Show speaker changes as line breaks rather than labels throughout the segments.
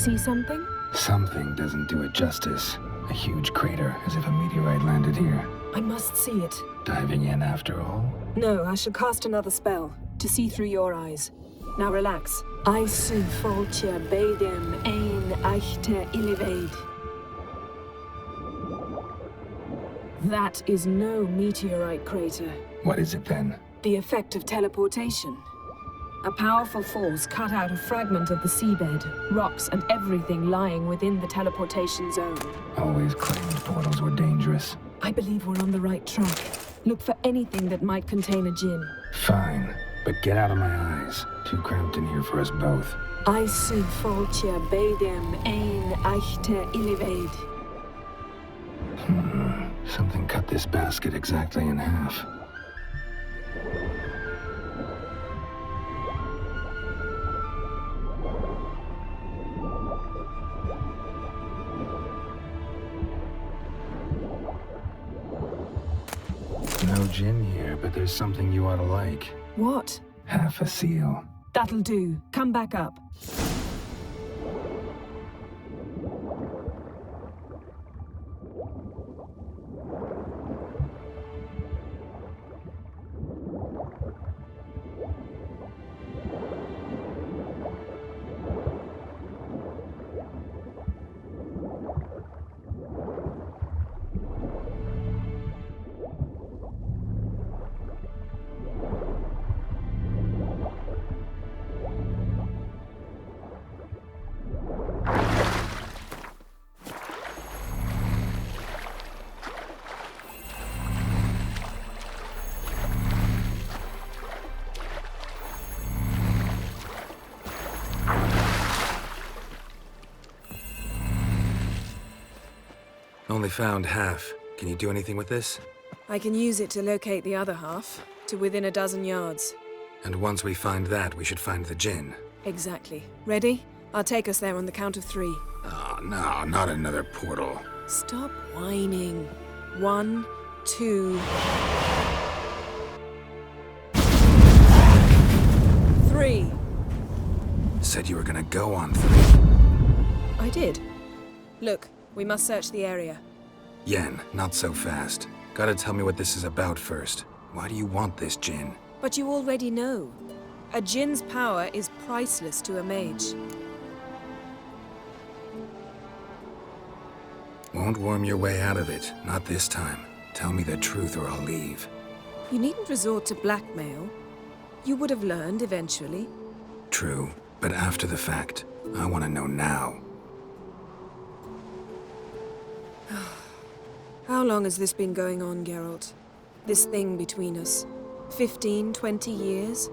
see something?
Something doesn't do it justice. A huge crater, as if a meteorite landed here.
I must see it.
Diving in after all?
No, I shall cast another spell, to see through your eyes. Now relax. I su foltia beidem ein eichte illiveid. That is no meteorite crater.
What is it then?
The effect of teleportation. A powerful force cut out a fragment of the seabed, rocks and everything lying within the teleportation zone.
Always claimed portals were dangerous.
I believe we're on the right track. Look for anything that might contain a djinn.
Fine, but get out of my eyes. Too cramped in here for us both.
I su foltia beidem ein eichte illiveid.
Something cut this basket exactly in half. No gin here, but there's something you ought to like.
What?
Half a seal.
That'll do. Come back up.
Only found half. Can you do anything with this?
I can use it to locate the other half, to within a dozen yards.
And once we find that, we should find the djinn.
Exactly. Ready? I'll take us there on the count of 3.
Oh, no, not another portal.
Stop whining. 1, 2... 3.
Said you were gonna go on 3.
I did. Look, we must search the area.
Yen, not so fast. Gotta tell me what this is about first. Why do you want this djinn?
But you already know. A djinn's power is priceless to a mage.
Won't worm your way out of it. Not this time. Tell me the truth or I'll leave.
You needn't resort to blackmail. You would have learned eventually.
True, but after the fact. I want to know now.
How long has this been going on, Geralt? This thing between us? 15, 20 years?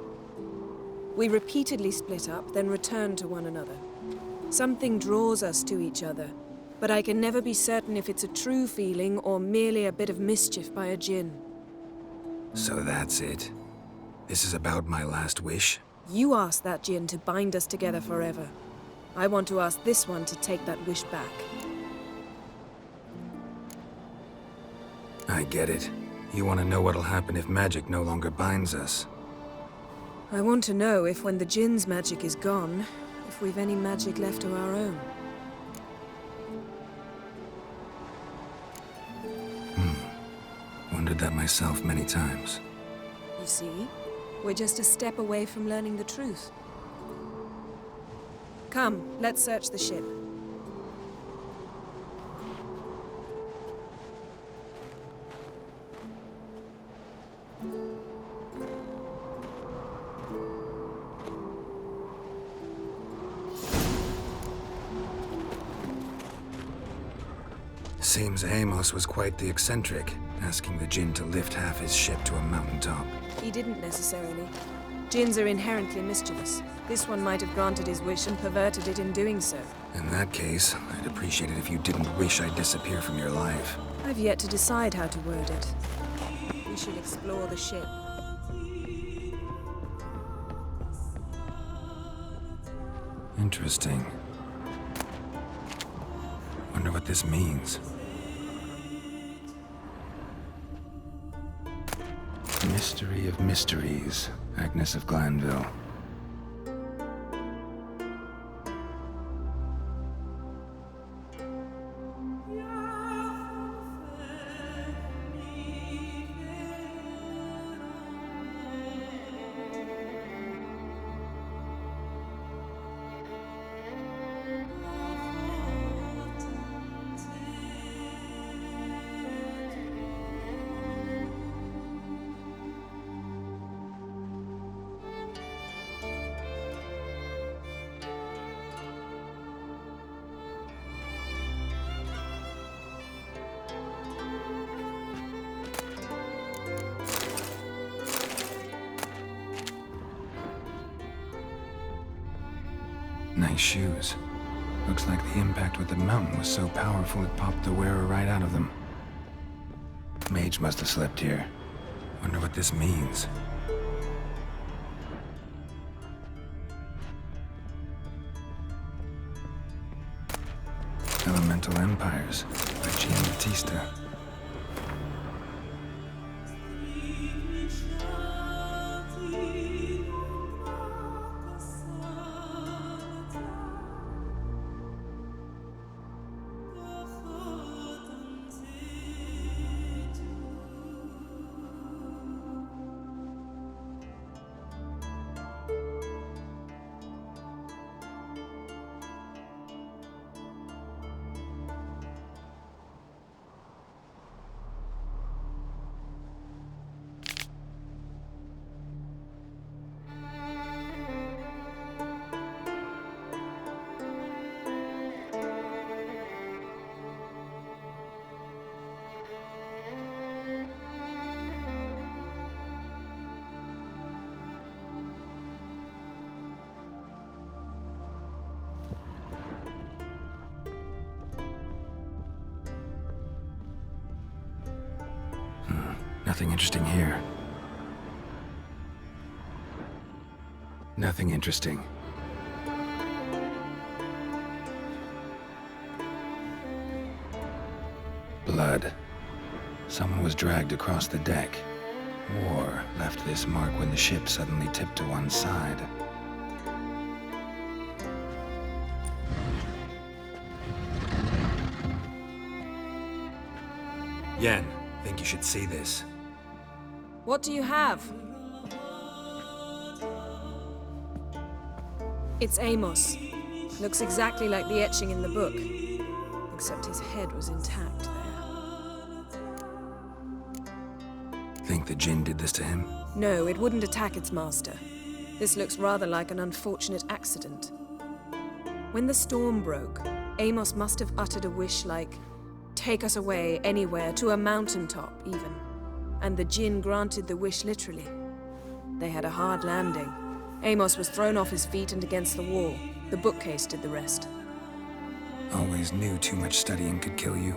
We repeatedly split up, then returned to one another. Something draws us to each other, but I can never be certain if it's a true feeling or merely a bit of mischief by a djinn.
So that's it? This is about my last wish?
You asked that djinn to bind us together forever. I want to ask this one to take that wish back.
I get it. You want to know what'll happen if magic no longer binds us.
I want to know if when the djinn's magic is gone, if we've any magic left of our own.
Wondered that myself many times.
You see, we're just a step away from learning the truth. Come, let's search the ship.
Seems Amos was quite the eccentric, asking the djinn to lift half his ship to a mountaintop.
He didn't necessarily. Djinns are inherently mischievous. This one might have granted his wish and perverted it in doing so.
In that case, I'd appreciate it if you didn't wish I'd disappear from your life.
I've yet to decide how to word it. We should explore the ship.
Interesting. Wonder what this means.
Mystery of mysteries, Agnes of Glanville.
Nice shoes. Looks like the impact with the mountain was so powerful it popped the wearer right out of them. Mage must have slept here. Wonder what this means. Elemental Empires by Jean Batista. Nothing interesting here. Nothing interesting. Blood. Someone was dragged across the deck. War left this mark when the ship suddenly tipped to one side. Yen, think you should see this.
What do you have? It's Amos. Looks exactly like the etching in the book. Except his head was intact there.
Think the Jinn did this to him?
No, it wouldn't attack its master. This looks rather like an unfortunate accident. When the storm broke, Amos must have uttered a wish like, "Take us away, anywhere, to a mountaintop, even." And the Jinn granted the wish literally. They had a hard landing. Amos was thrown off his feet and against the wall. The bookcase did the rest.
Always knew too much studying could kill you.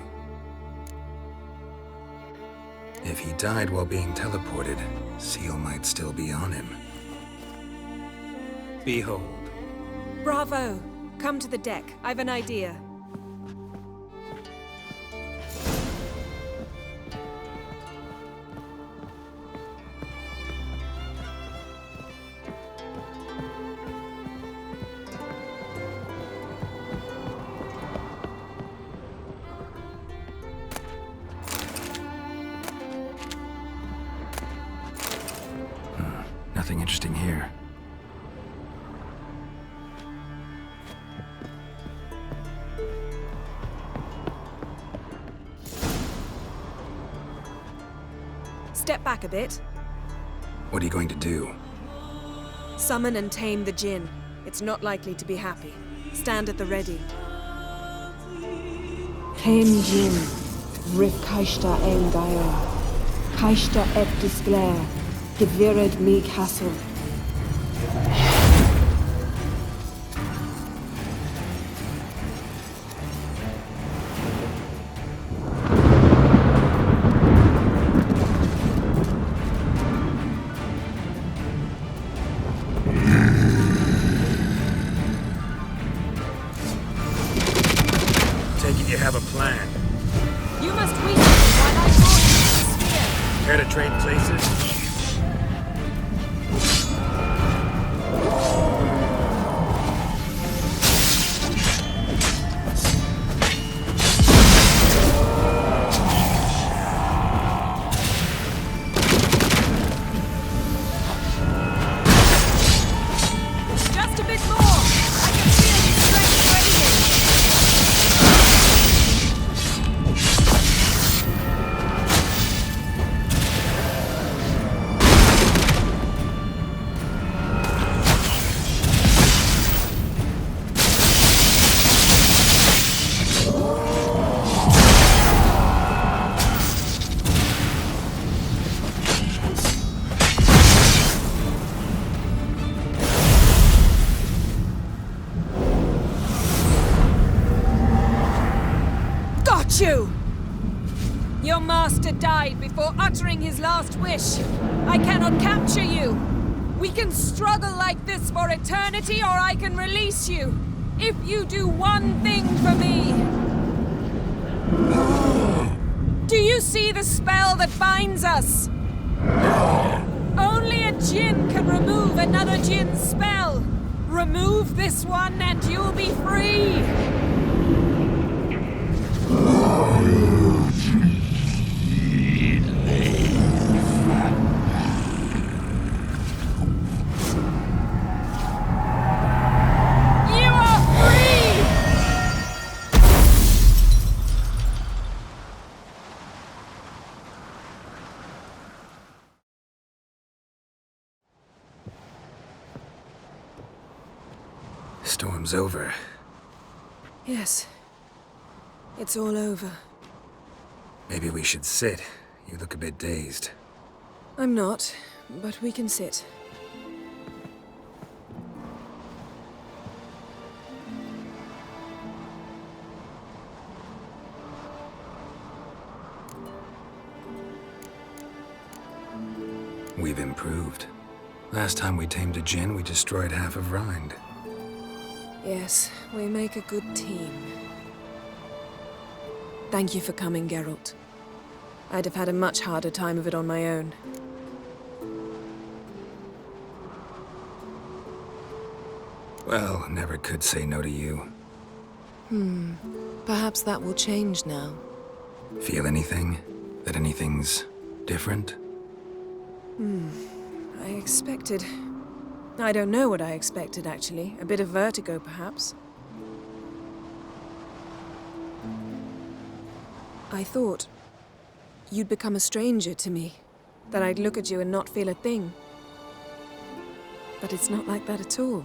If he died while being teleported, Seal might still be on him. Behold.
Bravo! Come to the deck. I've an idea.
Nothing interesting here.
Step back a bit.
What are you going to do?
Summon and tame the Jinn. It's not likely to be happy. Stand at the ready.
Came Jin, Rif Kaishta en Gaia, Kaishta et Disglair, Gevired me Castle.
Take it you have a plan.
You must weaken while I draw you the sphere.
Care to trade places?
Just a bit more! I can feel his strength radiating! you! Your master died before uttering his last wish. I cannot capture you. We can struggle like this for eternity, or I can release you. If you do one thing for me. Do you see the spell that binds us? Only a djinn can remove another djinn's spell. Remove this one and you'll be free. You are free!
Storm's over.
Yes. It's all over.
Maybe we should sit. You look a bit dazed.
I'm not, but we can sit.
We've improved. Last time we tamed a djinn, we destroyed half of Rind.
Yes, we make a good team. Thank you for coming, Geralt. I'd have had a much harder time of it on my own.
Well, never could say no to you.
Perhaps that will change now.
Feel anything? That anything's different?
I expected... I don't know what I expected, actually. A bit of vertigo, perhaps. I thought you'd become a stranger to me. That I'd look at you and not feel a thing. But it's not like that at all.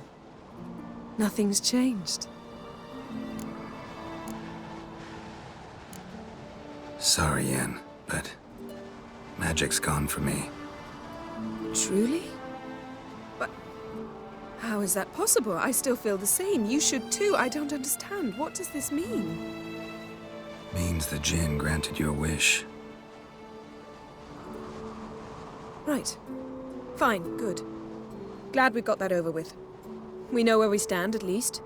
Nothing's changed.
Sorry, Yen, but magic's gone for me.
Truly? But how is that possible? I still feel the same. You should too. I don't understand. What does this mean?
Means the djinn granted your wish.
Right. Fine, good. Glad we got that over with. We know where we stand, at least.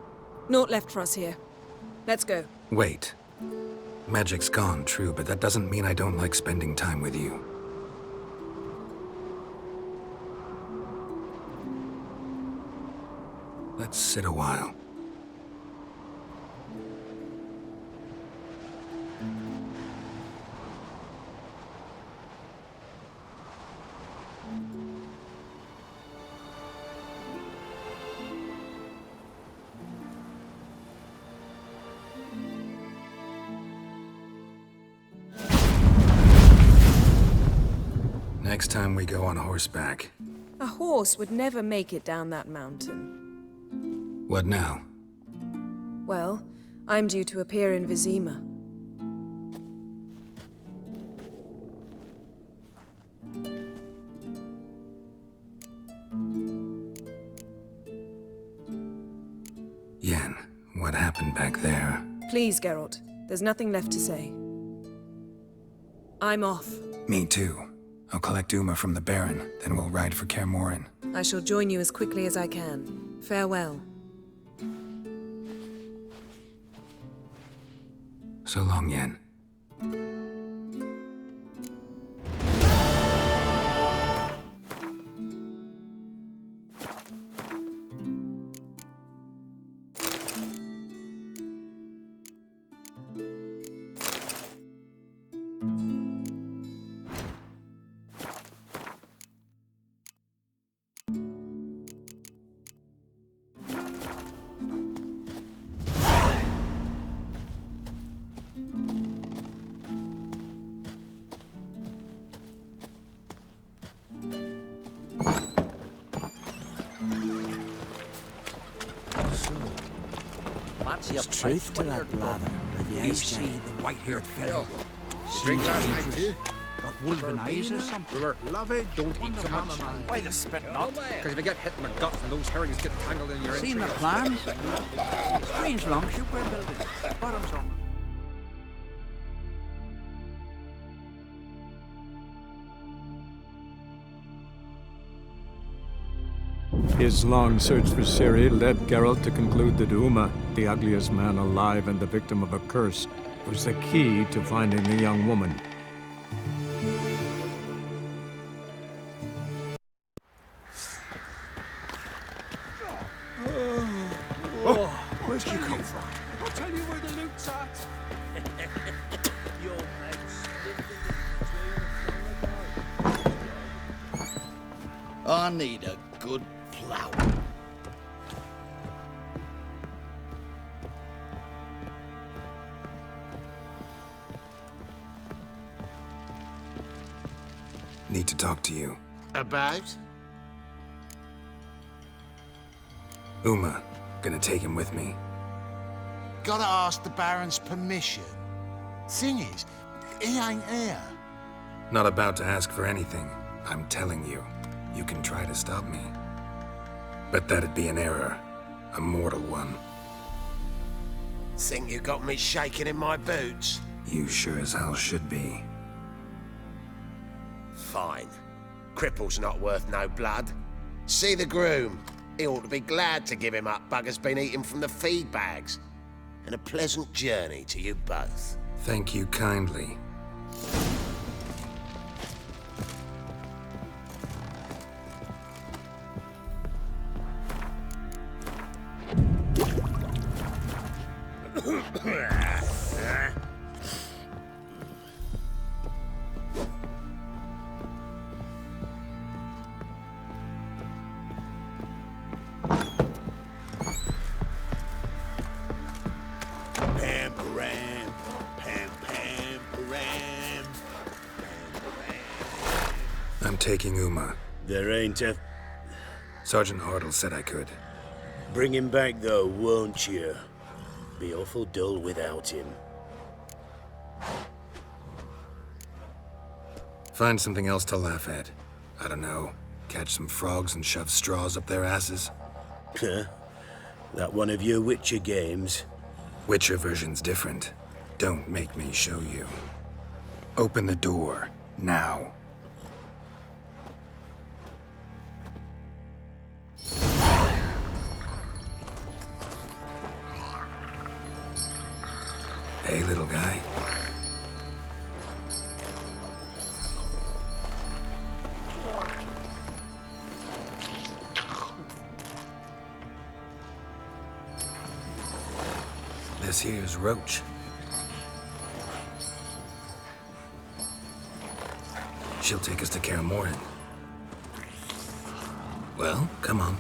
Naught left for us here. Let's go.
Wait. Magic's gone, true, but that doesn't mean I don't like spending time with you. Let's sit a while. Next time we go on horseback.
A horse would never make it down that mountain.
What now?
Well, I'm due to appear in Vizima.
Yen, what happened back there?
Please, Geralt. There's nothing left to say. I'm off.
Me too. I'll collect Uma from the Baron, then we'll ride for Kaer Morhen.
I shall join you as quickly as I can. Farewell.
So long, Yen.
There's truth to that blather.
You see the white-haired fellow? Drink last night with you?
Got wolven eyes or something?
We were lovely, don't eat so much.
Why the spit not?
Because if you get hit in the guts and those herrings get tangled in your
Seen the
entrails.
plans? Strange longship we're building. Bottoms on.
His long search for Ciri led Geralt to conclude that Uma, the ugliest man alive and the victim of a curse, was the key to finding the young woman.
Where'd you come from?
I'll tell you where the loot's at. Your
I need a good plow.
Need to talk to you.
About?
Uma, gonna take him with me.
Gotta ask the Baron's permission. Thing is, he ain't here.
Not about to ask for anything. I'm telling you. You can try to stop me. But that'd be an error. A mortal one.
Think you got me shaking in my boots?
You sure as hell should be.
Fine. Cripple's not worth no blood. See the groom. He ought to be glad to give him up. Bugger's been eating from the feed bags. And a pleasant journey to you both.
Thank you kindly. I'm taking Uma.
There ain't a...
Sergeant Hartle said I could.
Bring him back, though, won't you? Be awful dull without him.
Find something else to laugh at. I don't know. Catch some frogs and shove straws up their asses.
Huh? That one of your Witcher games?
Witcher version's different. Don't make me show you. Open the door. Now. Hey, little guy. This here's Roach. She'll take us to Kaer Morhen. Well, come on.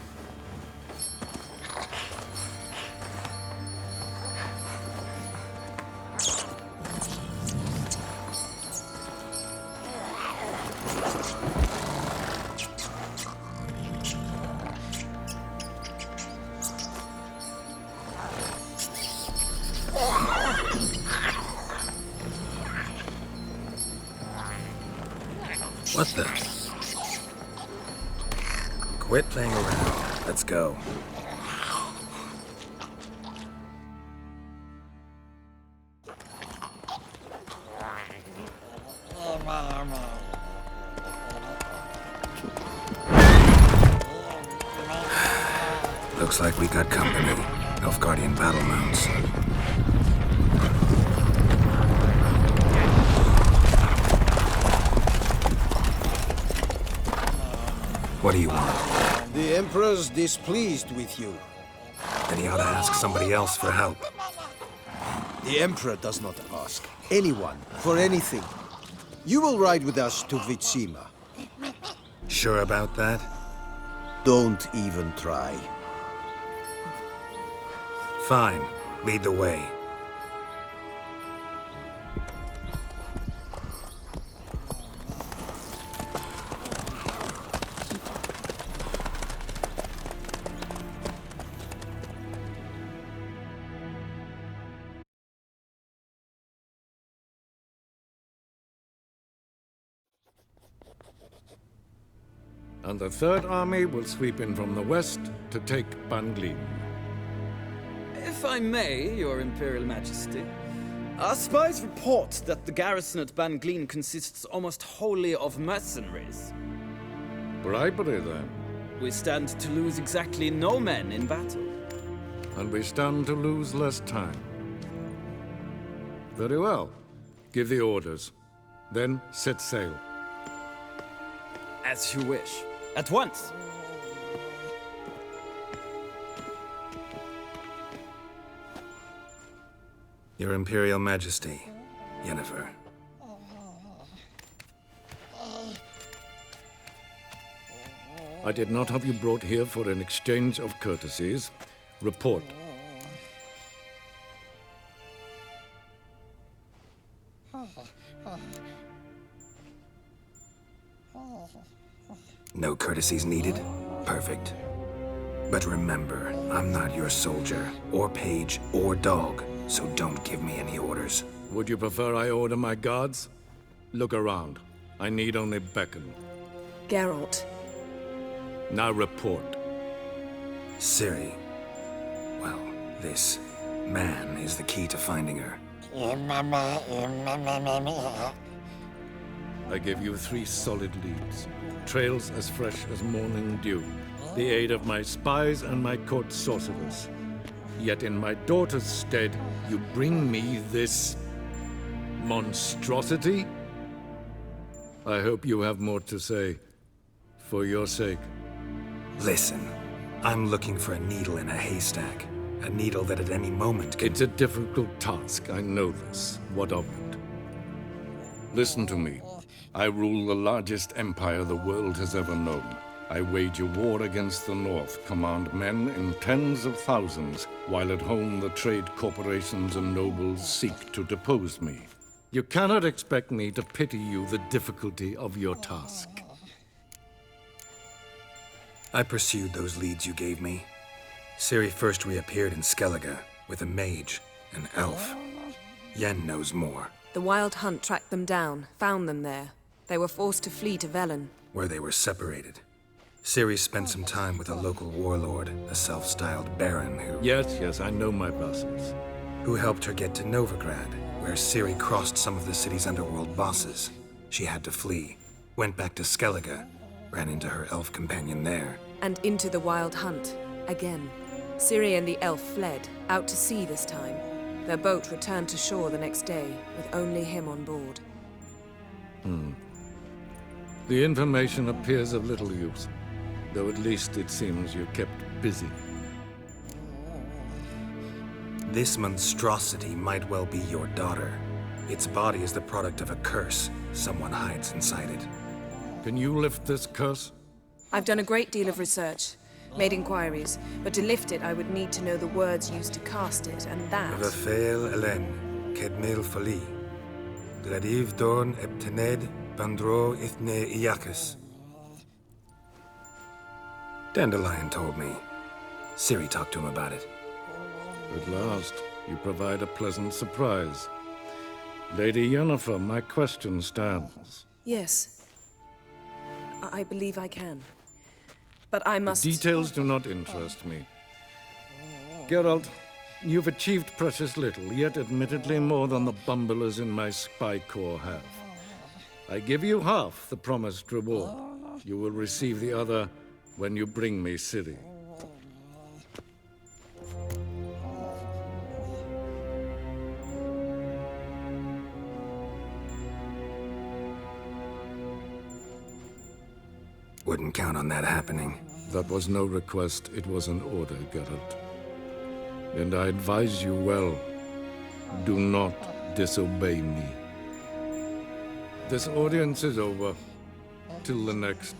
What the? Quit playing around. Let's go. Looks like we got company. Nilfgaardian battle mounts. What do you want?
The Emperor's displeased with you.
Then he ought to ask somebody else for help.
The Emperor does not ask anyone for anything. You will ride with us to Vitsima.
Sure about that?
Don't even try.
Fine. Lead the way.
And the Third Army will sweep in from the west to take Banglin.
If I may, Your Imperial Majesty, our spies report that the garrison at Banglin consists almost wholly of mercenaries.
Bribery, then.
We stand to lose exactly no men in battle.
And we stand to lose less time. Very well. Give the orders. Then set sail.
As you wish. At once.
Your Imperial Majesty, Yennefer.
I did not have you brought here for an exchange of courtesies. Report.
No courtesies needed? Perfect. But remember, I'm not your soldier, or page, or dog, so don't give me any orders.
Would you prefer I order my guards? Look around. I need only beckon.
Geralt.
Now report.
Ciri. Well, this man is the key to finding her.
I give you 3 solid leads. Trails as fresh as morning dew. The aid of my spies and my court sorcerers. Yet in my daughter's stead, you bring me this monstrosity? I hope you have more to say. For your sake.
Listen, I'm looking for a needle in a haystack. A needle that at any moment could...
It's a difficult task, I know this. What of it? Listen to me. I rule the largest empire the world has ever known. I wage a war against the North, command men in tens of thousands, while at home the trade corporations and nobles seek to depose me. You cannot expect me to pity you the difficulty of your task.
I pursued those leads you gave me. Ciri first reappeared in Skellige with a mage, an elf. Yen knows more.
The Wild Hunt tracked them down, found them there. They were forced to flee to Velen.
Where they were separated. Ciri spent some time with a local warlord, a self-styled baron who...
Yes, I know my vassals.
Who helped her get to Novigrad, where Ciri crossed some of the city's underworld bosses. She had to flee, went back to Skellige, ran into her elf companion there.
And into the Wild Hunt, again. Ciri and the elf fled, out to sea this time. Their boat returned to shore the next day, with only him on board.
The information appears of little use, though at least it seems you're kept busy.
This monstrosity might well be your daughter. Its body is the product of a curse. Someone hides inside it.
Can you lift this curse?
I've done a great deal of research, made inquiries, but to lift it I would need to know the words used to cast it, and that...
Rafael Elen, Kedmil Fali. Gladiv Dorn Eptened Bandro Ithne Iacus. Dandelion told me. Ciri talked to him about it.
At last, you provide a pleasant surprise. Lady Yennefer, my question stands.
Yes. I believe I can. But I must...
The details do not interest me. Geralt, you've achieved precious little, yet admittedly more than the bumblers in my spy corps have. I give you half the promised reward. You will receive the other when you bring me Ciri.
Wouldn't count on that happening.
That was no request, it was an order, Geralt. And I advise you well, do not disobey me. This audience is over. Till the next.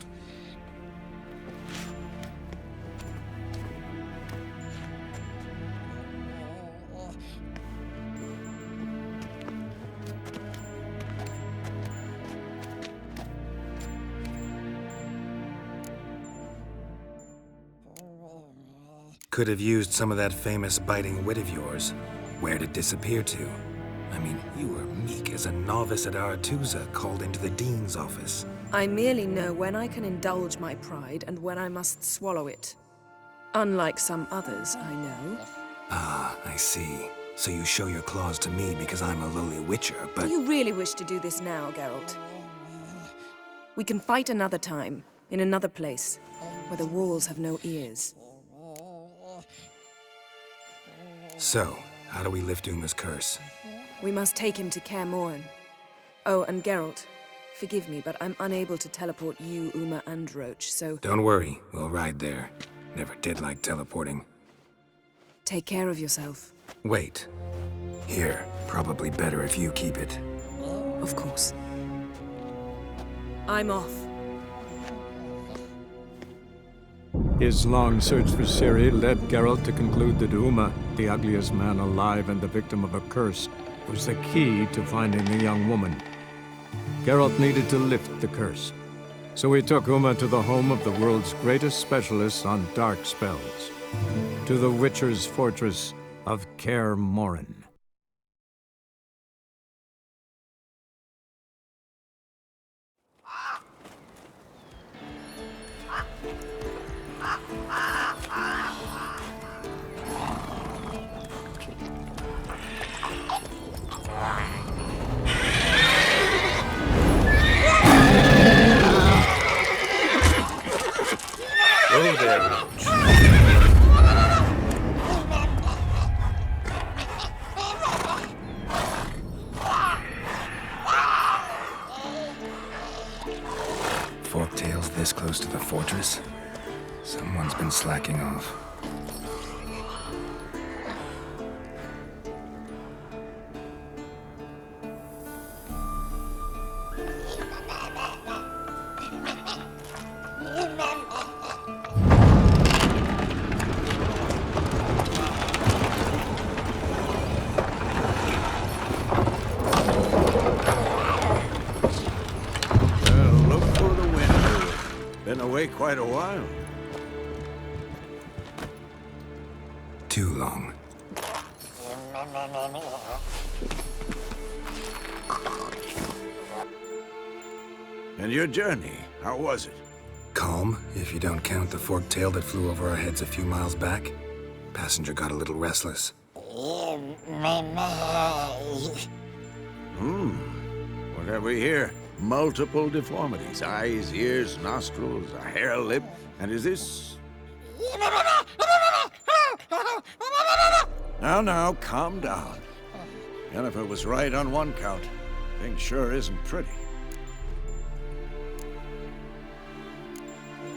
Could have used some of that famous biting wit of yours. Where'd it disappear to? I mean, you were meek as a novice at Aretuza called into the Dean's office.
I merely know when I can indulge my pride and when I must swallow it. Unlike some others, I know.
Ah, I see. So you show your claws to me because I'm a lowly witcher, but...
Do you really wish to do this now, Geralt? We can fight another time, in another place. where the walls have no ears.
So, how do we lift Uma's curse?
We must take him to Kaer Morhen. Oh, and Geralt, forgive me, but I'm unable to teleport you, Uma, and Roach, so...
Don't worry, we'll ride there. Never did like teleporting.
Take care of yourself.
Wait. Here, probably better if you keep it.
Of course. I'm off.
His long search for Ciri led Geralt to conclude that Uma, the ugliest man alive and the victim of a curse, was the key to finding the young woman. Geralt needed to lift the curse, so he took Uma to the home of the world's greatest specialist on dark spells, to the Witcher's fortress of Kaer Morhen.
Oh, there, Roach.
Forktails this close to the fortress? Someone's been slacking off.
Quite a while.
Too long.
And your journey, how was it?
Calm, if you don't count the forked tail that flew over our heads a few miles back. Passenger got a little restless.
What have we here? Multiple deformities. Eyes, ears, nostrils, a hair lip. And is this... Now, calm down. Yennefer was right on one count. Thing sure isn't pretty.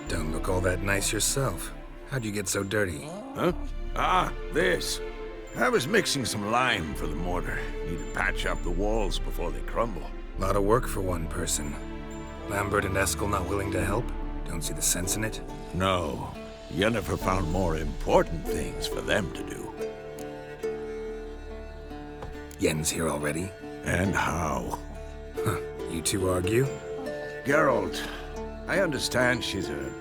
Don't look all that nice yourself. How'd you get so dirty?
Huh? Ah, this. I was mixing some lime for the mortar. Need to patch up the walls before they crumble.
Lot of work for one person. Lambert and Eskel not willing to help? Don't see the sense in it?
No. Yennefer found more important things for them to do.
Yen's here already?
And how?
Huh. You two argue?
Geralt, I understand she's a...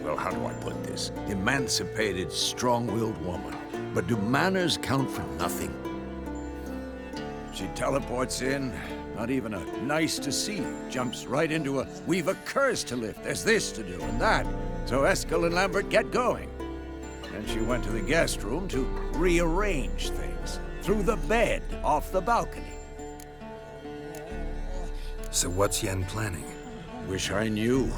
well, how do I put this? Emancipated, strong-willed woman. But do manners count for nothing? She teleports in, not even a nice to see, jumps right into a, we've a curse to lift, there's this to do and that. So Eskel and Lambert get going. Then she went to the guest room to rearrange things. Through the bed, off the balcony.
So what's Yen planning?
Wish I knew.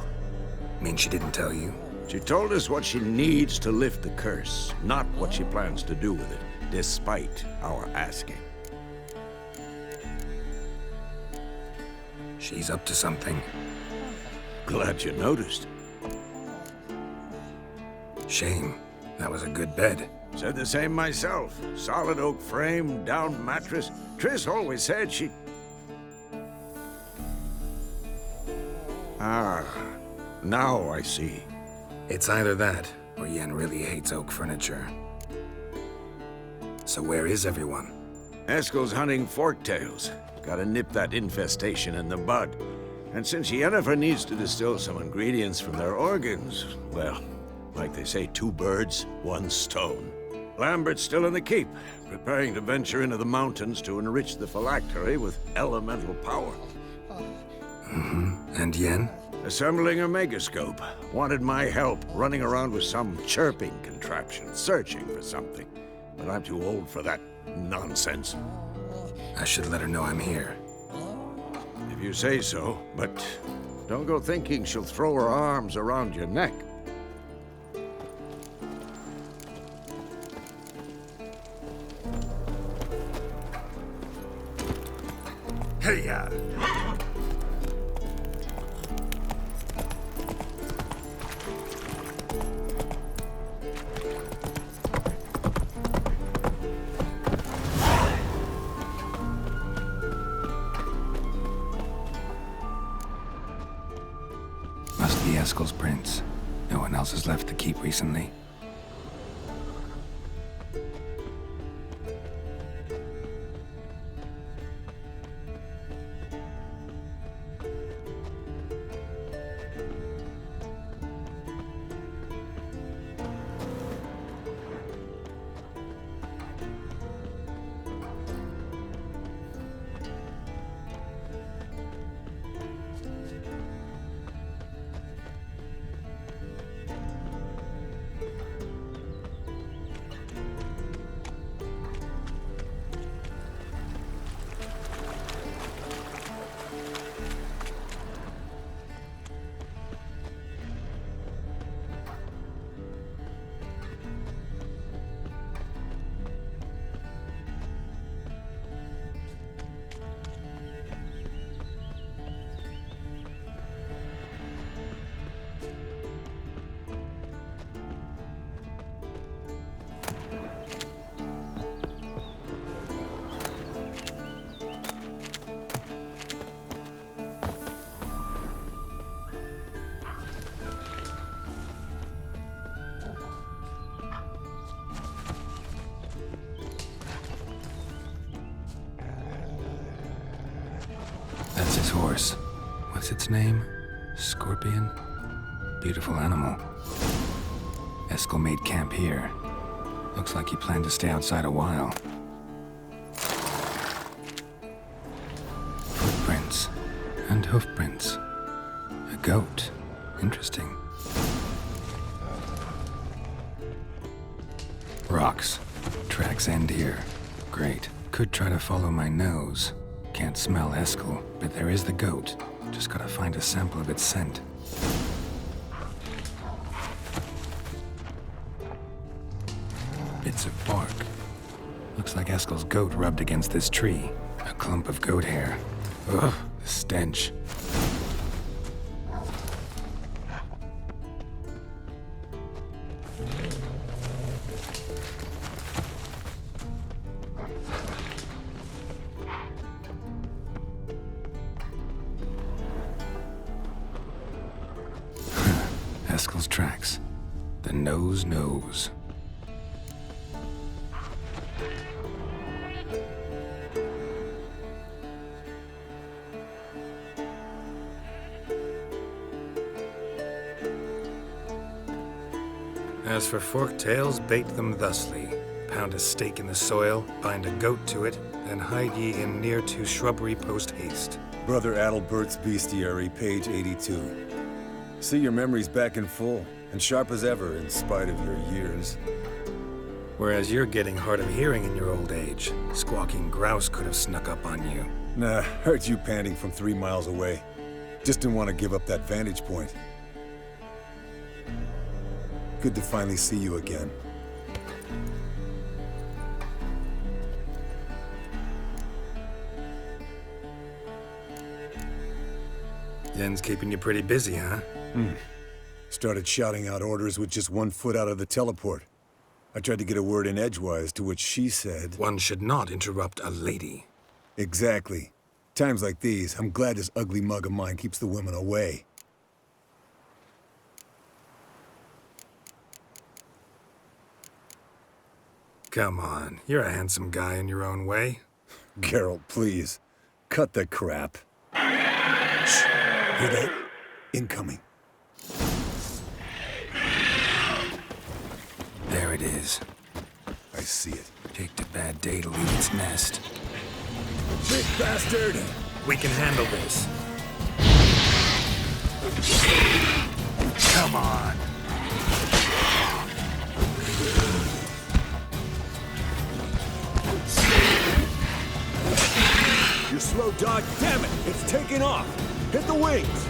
Mean she didn't tell you?
She told us what she needs to lift the curse, not what she plans to do with it, despite our asking.
She's up to something.
Glad you noticed.
Shame. That was a good bed.
Said the same myself. Solid oak frame, down mattress. Triss always said she... Ah, now I see.
It's either that, or Yen really hates oak furniture. So where is everyone?
Eskel's hunting forktails. Gotta nip that infestation in the bud. And since Yennefer needs to distill some ingredients from their organs, well, like they say, 2 birds, 1 stone. Lambert's still in the keep, preparing to venture into the mountains to enrich the phylactery with elemental power.
And Yen?
Assembling a megascope. Wanted my help running around with some chirping contraption, searching for something. But I'm too old for that nonsense.
I should let her know I'm here.
If you say so, but don't go thinking she'll throw her arms around your neck.
Hey-ya!
Must be Eskel's prints. No one else has left the keep recently. That's his horse. What's its name? Scorpion? Beautiful animal. Eskel made camp here. Looks like he planned to stay outside a while. Footprints. And hoofprints. A goat. Interesting. Rocks. Tracks end here. Great. Could try to follow my nose. Can't smell Eskel, but there is the goat. Just gotta find a sample of its scent. Bits of bark. Looks like Eskel's goat rubbed against this tree. A clump of goat hair. Ugh, the stench. Eskel's tracks. The nose knows.
As for forked tails, bait them thusly. Pound a stake in the soil, bind a goat to it, and hide ye in near to shrubbery post haste.
Brother Adalbert's Bestiary, page 82. See, your memory's back in full, and sharp as ever in spite of your years.
Whereas you're getting hard of hearing in your old age. Squawking grouse could have snuck up on you.
Nah, heard you panting from 3 miles away. Just didn't want to give up that vantage point. Good to finally see you again.
Yen's keeping you pretty busy, huh?
Started shouting out orders with just 1 foot out of the teleport. I tried to get a word in edgewise, to which she said...
One should not interrupt a lady.
Exactly. Times like these, I'm glad this ugly mug of mine keeps the women away.
Come on, you're a handsome guy in your own way.
Geralt, please. Cut the crap. Shh. Hear that? Incoming.
There it is.
I see it.
Taked a bad day to leave its nest.
Big bastard!
We can handle this. Come on.
You slow dog, damn it! It's taking off! Hit the wings!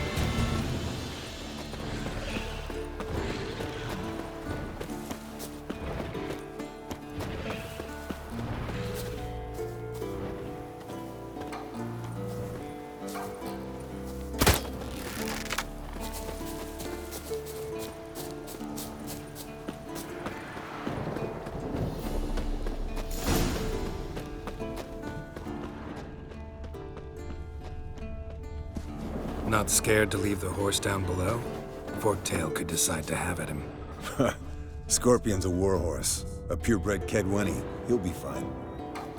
Not scared to leave the horse down below? Forktail could decide to have at him.
Scorpion's a warhorse. A purebred Kedwenny. He'll be fine.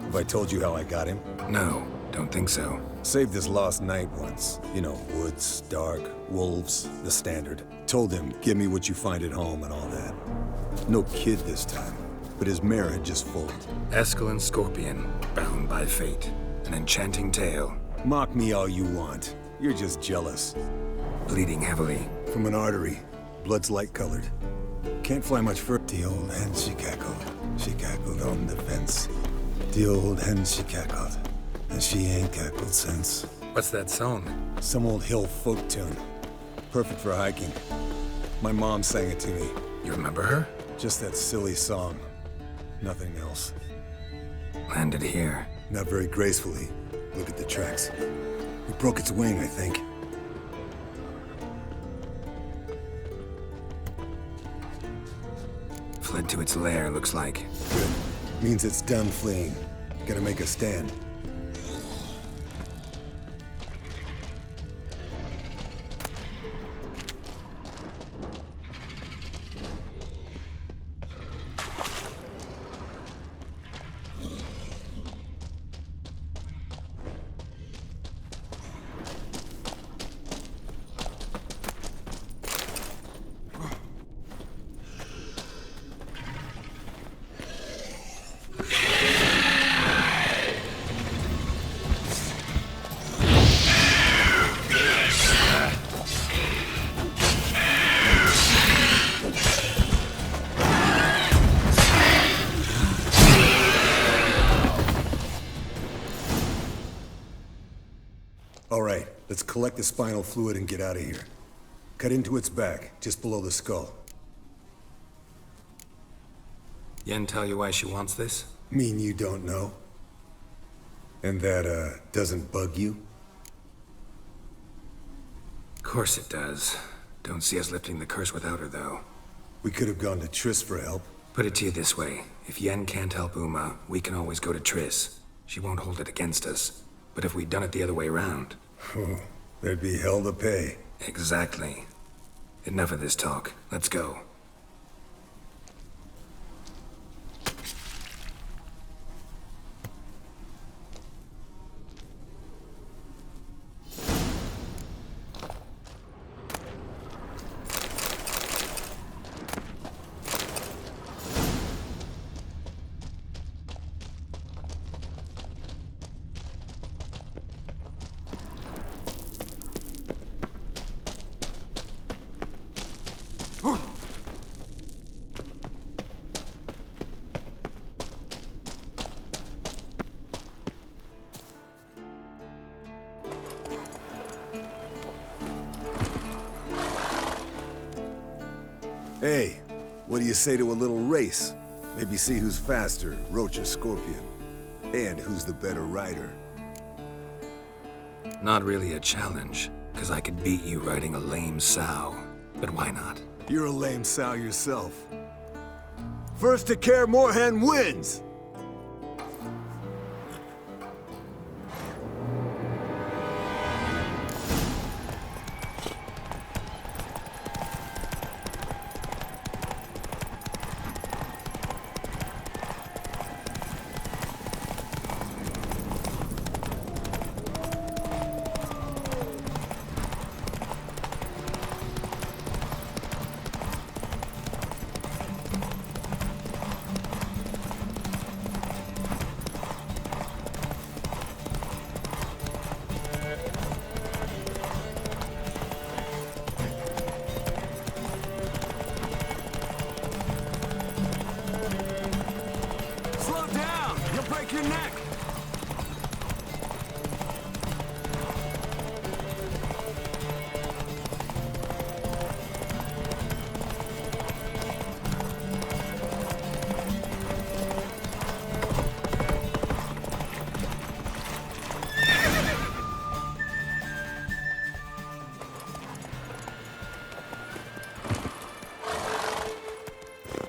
Have I told you how I got him?
No, don't think so.
Saved his lost knight once. You know, woods, dark, wolves, the standard. Told him, give me what you find at home and all that. No kid this time, but his mare had just foaled.
Eskel Scorpion, bound by fate. An enchanting tale.
Mock me all you want. You're just jealous.
Bleeding heavily.
From an artery. Blood's light-colored. Can't fly much further. The old hen, she cackled. She cackled on the fence. The old hen, she cackled. And she ain't cackled since.
What's that song?
Some old hill folk tune. Perfect for hiking. My mom sang it to me.
You remember her?
Just that silly song. Nothing else.
Landed here.
Not very gracefully. Look at the tracks. It broke its wing, I think.
Fled to its lair, looks like.
Good. Means it's done fleeing. Gotta make a stand. All right, let's collect the spinal fluid and get out of here. Cut into its back, just below the skull.
Yen tell you why she wants this?
Mean you don't know? And that, doesn't bug you?
Of course it does. Don't see us lifting the curse without her, though.
We could have gone to Triss for help.
Put it to you this way. If Yen can't help Uma, we can always go to Triss. She won't hold it against us. But if we'd done it the other way around...
there'd be hell to pay.
Exactly. Enough of this talk. Let's go.
Hey, what do you say to a little race? Maybe see who's faster, Roach or Scorpion. And who's the better rider.
Not really a challenge, because I could beat you riding a lame sow. But why not?
You're a lame sow yourself. First to Kaer Morhen wins!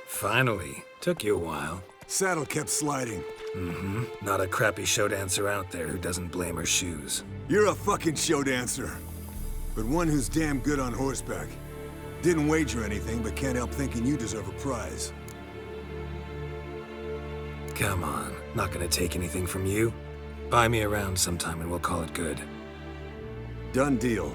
Finally. Took you a while.
Saddle kept sliding.
Mm-hmm. Not a crappy show dancer out there who doesn't blame her shoes.
You're a fucking show dancer. but one who's damn good on horseback. Didn't wager anything, but can't help thinking you deserve a prize.
Come on, not gonna take anything from you. Buy me around sometime and we'll call it good.
Done deal.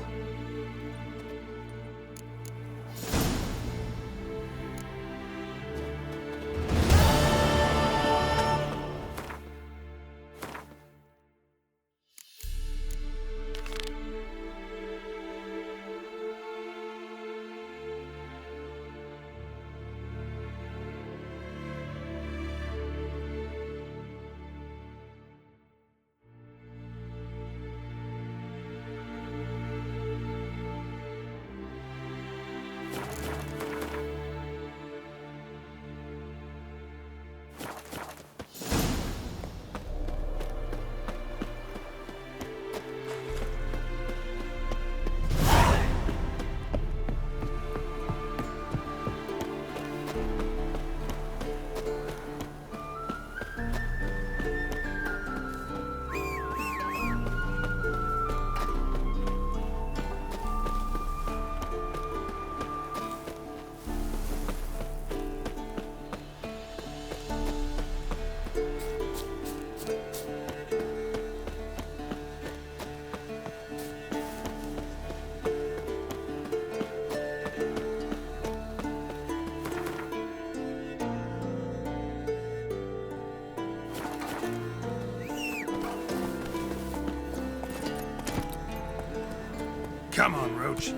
Come on, Roach.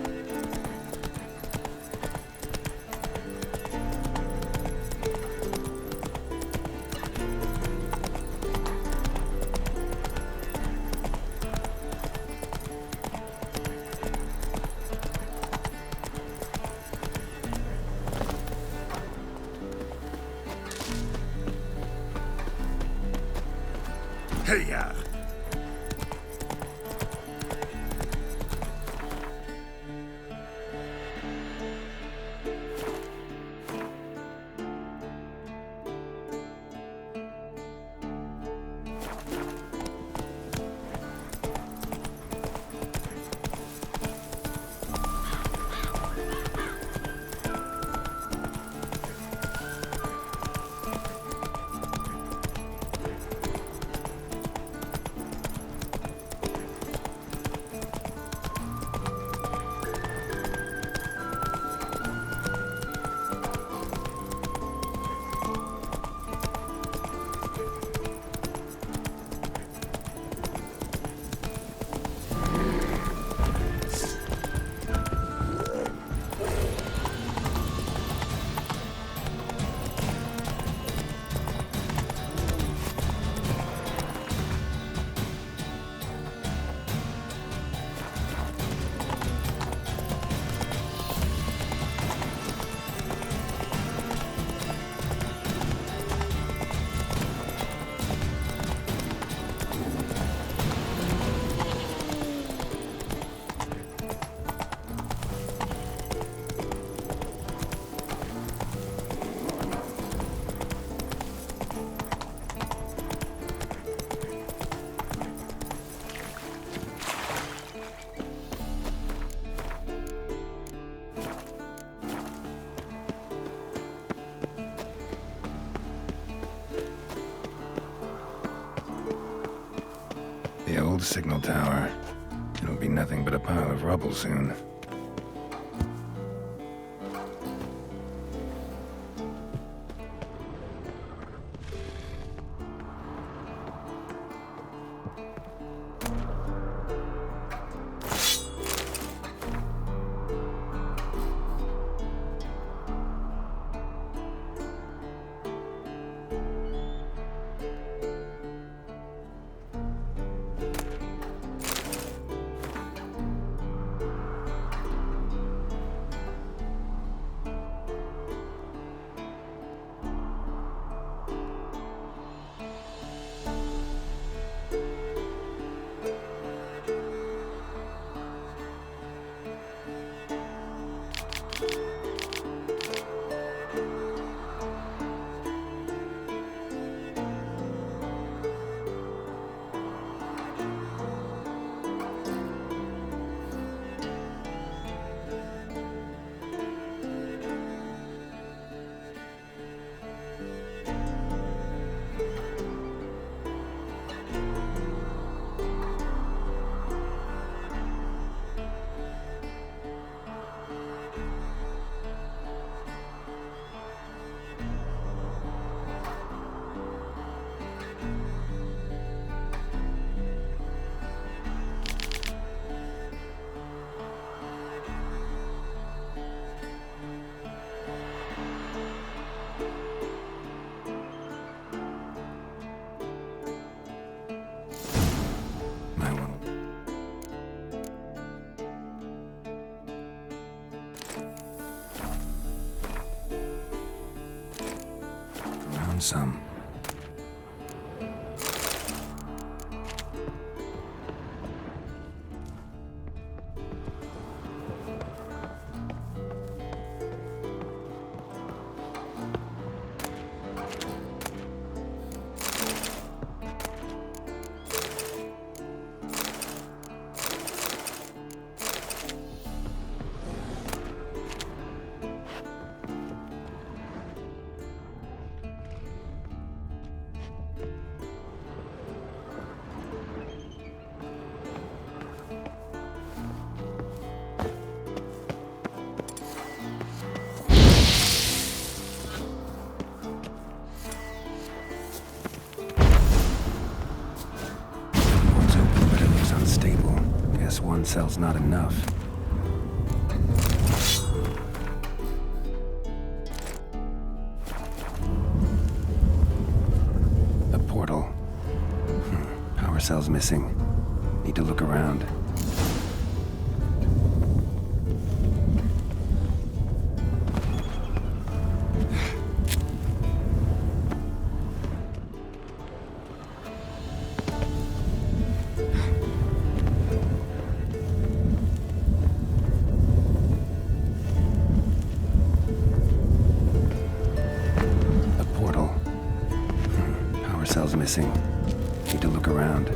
Hey-ya!
The old signal tower. It'll be nothing but a pile of rubble soon. found some. One cell's not enough. A portal. Power cell's missing. Need to look around. Cell's missing. Need to look around.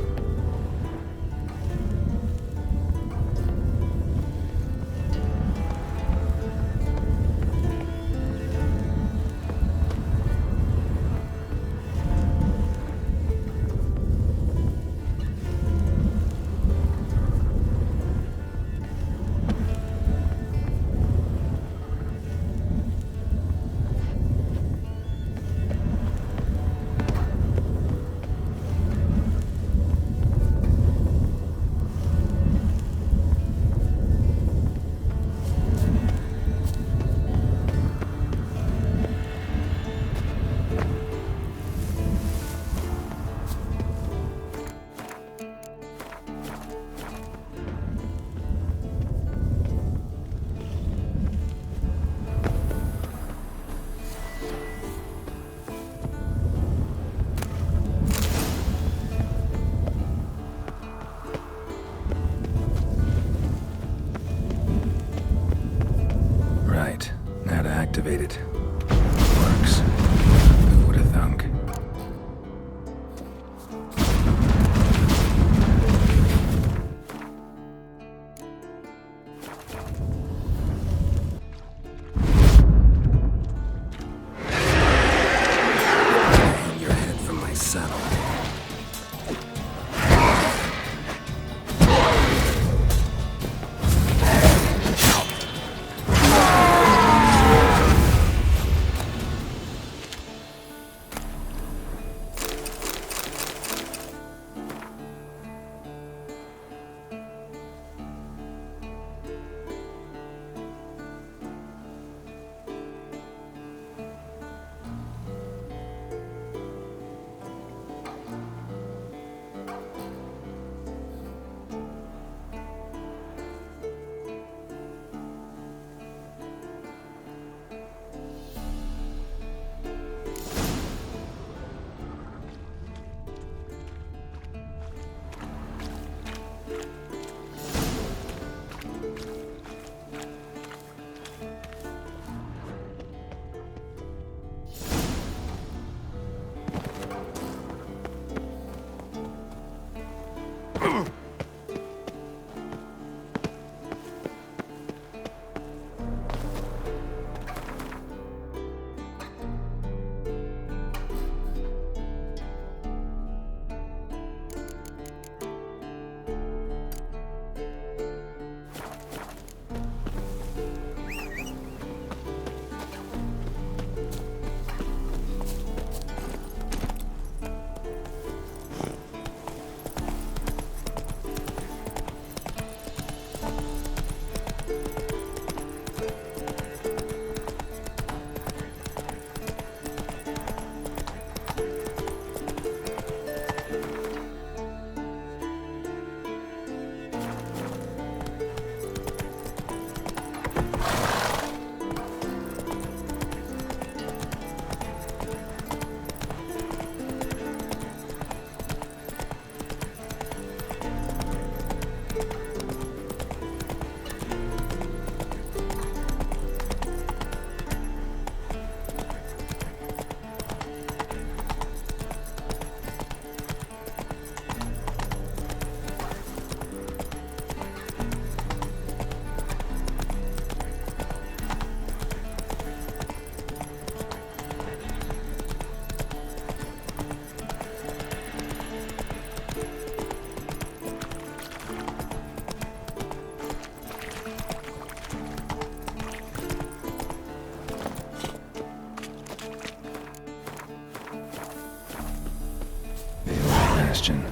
Bastion.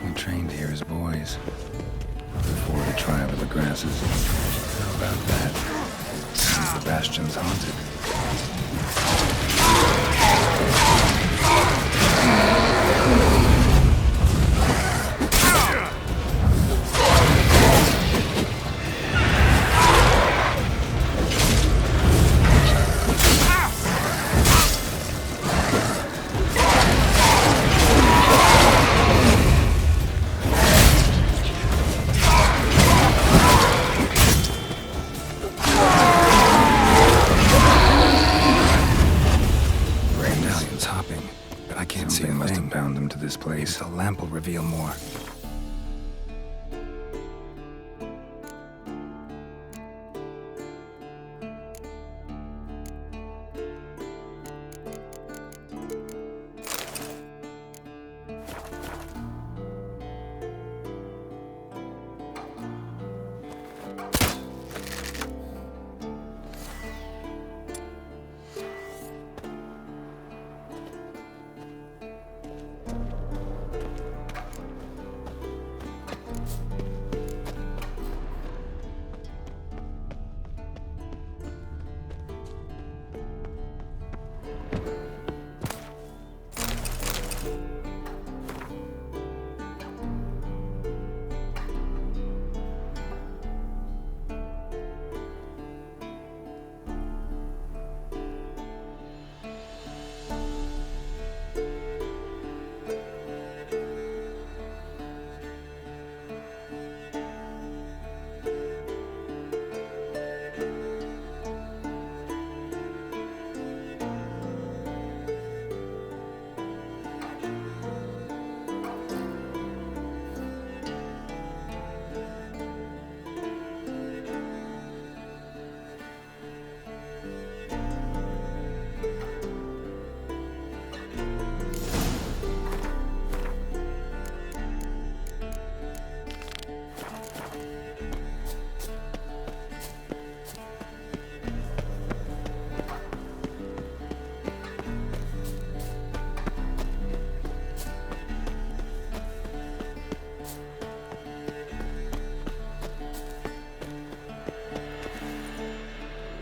We trained here as boys. Before the trial of the grasses. How about that? Seems the Bastion's haunted. This place. The lamp will reveal more.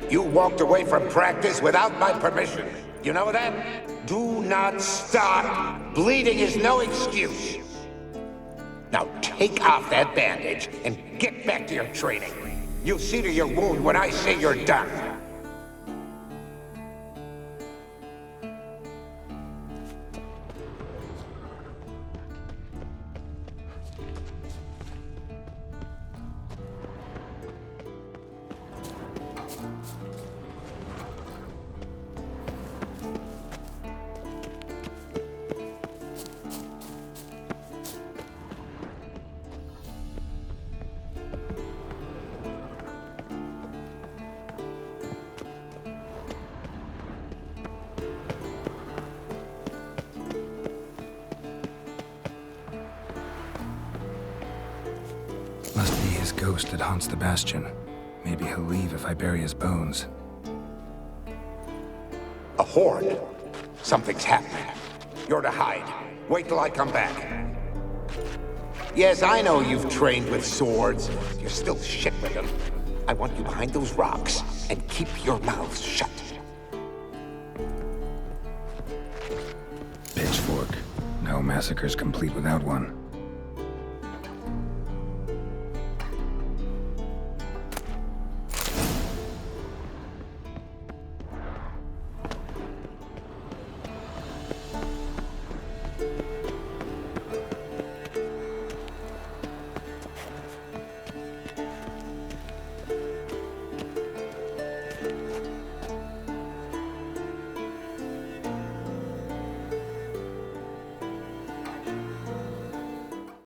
You walked away from practice without my permission. You know that? Do not stop. Bleeding is no excuse. Now take off that bandage and get back to your training. You'll see to your wound when I say you're done.
Must be his ghost that haunts the Bastion. Maybe he'll leave if I bury his bones.
A horde. Something's happening. You're to hide. Wait till I come back. Yes, I know you've trained with swords. You're still shit with them. I want you behind those rocks, and keep your mouths shut.
Pitchfork. No massacre's complete without one.